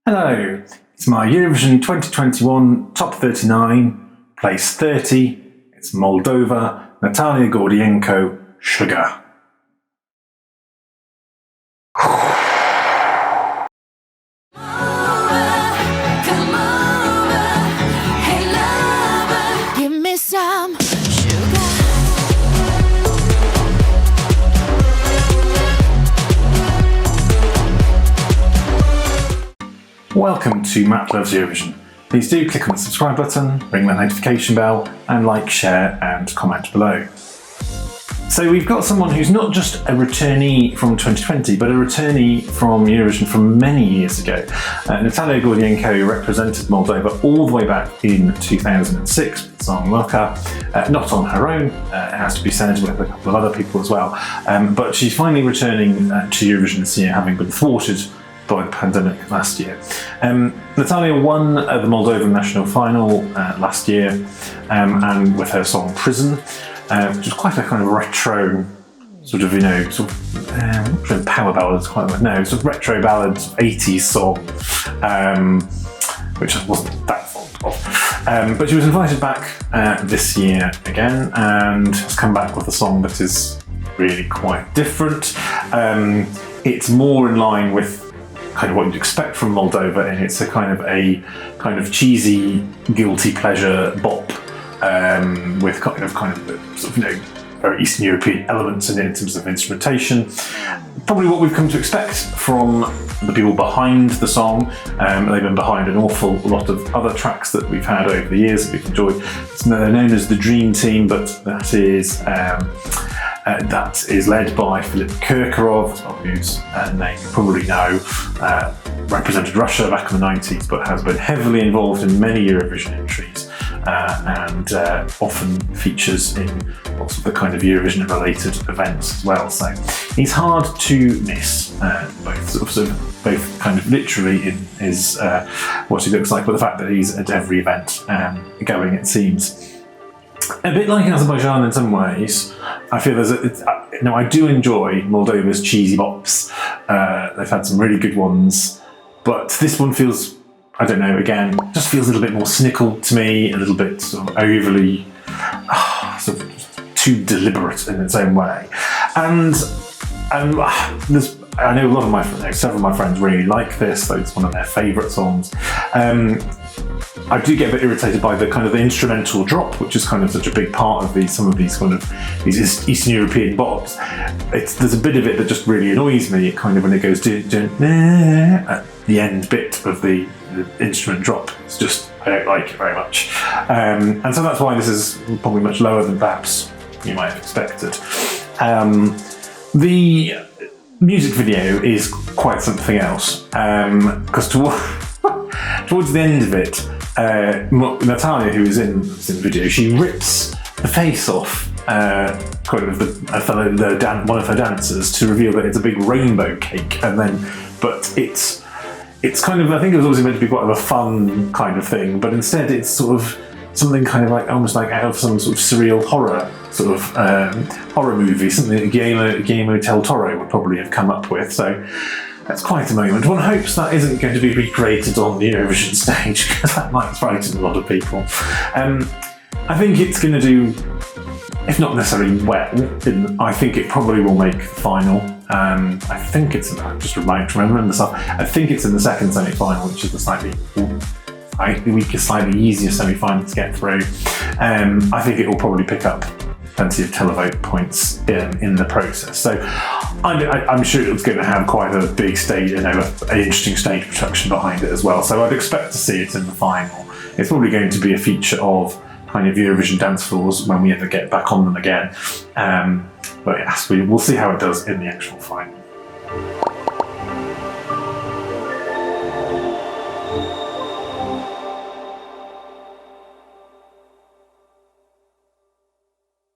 Hello, it's my Eurovision 2021 Top 39, place 30. It's Moldova, Natalia Gordienko, Sugar. Welcome to Matt Loves Eurovision. Please do click on the subscribe button, ring the notification bell, and like, share, and comment below. So we've got someone who's not just a returnee from 2020, but a returnee from Eurovision from many years ago. Natalia Gordienko represented Moldova all the way back in 2006 with the song Loca, not on her own, it has to be said, with a couple of other people as well. But she's finally returning to Eurovision this year, having been thwarted by the pandemic last year. Natalia won the Moldovan national final last year, and with her song Prison, which is quite a kind of retro sort of, power ballads, sort of retro ballads, 80s song, which I wasn't that fond of. But she was invited back this year again, and has come back with a song that is really quite different. It's more in line with kind of what you'd expect from Moldova, and it's a kind of cheesy, guilty pleasure bop with kind of very Eastern European elements in it in terms of instrumentation. Probably what we've come to expect from the people behind the song. They've been behind an awful lot of other tracks that we've had over the years that we've enjoyed. They're known as the Dream Team, but that is led by Philipp Kirkorov, whose name you probably know, represented Russia back in the 90s, but has been heavily involved in many Eurovision entries and often features in lots of the kind of Eurovision-related events as well. So he's hard to miss, both kind of literally in his what he looks like, but the fact that he's at every event going, it seems. A bit like Azerbaijan in some ways, I feel I do enjoy Moldova's cheesy bops. They've had some really good ones, but this one feels, I don't know, again, just feels a little bit more cynical to me, a little bit sort of overly, sort of too deliberate in its own way. And I know a lot of several of my friends really like this, though it's one of their favourite songs. I do get a bit irritated by the kind of the instrumental drop, which is kind of such a big part of some of these Eastern European bops. There's a bit of it that just really annoys me. It kind of, when it goes at the end bit of the instrument drop, it's just, I don't like it very much. And so that's why this is probably much lower than perhaps you might have expected. The music video is quite something else, because towards the end of it, Natalia, who is in the video, she rips the face off one of her dancers to reveal that it's a big rainbow cake, but it's kind of, I think it was always meant to be quite of a fun kind of thing, but instead it's sort of something kind of like almost like out of some sort of surreal horror horror movie, something that Guillermo del Toro would probably have come up with. So that's quite a moment. One hopes that isn't going to be recreated on the Eurovision stage, because that might frighten a lot of people. I think it's going to do, if not necessarily well, I think it probably will make the final. I think it's, just remember myself, I think it's in the second semi-final, which is the slightly weaker, slightly easier semi-final to get through. I think it will probably pick up plenty of televote points in the process. So I'm sure it's going to have quite a big stage, an interesting stage production behind it as well. So I'd expect to see it in the final. It's probably going to be a feature of kind of Eurovision dance floors when we ever get back on them again. But yes, we'll see how it does in the actual final.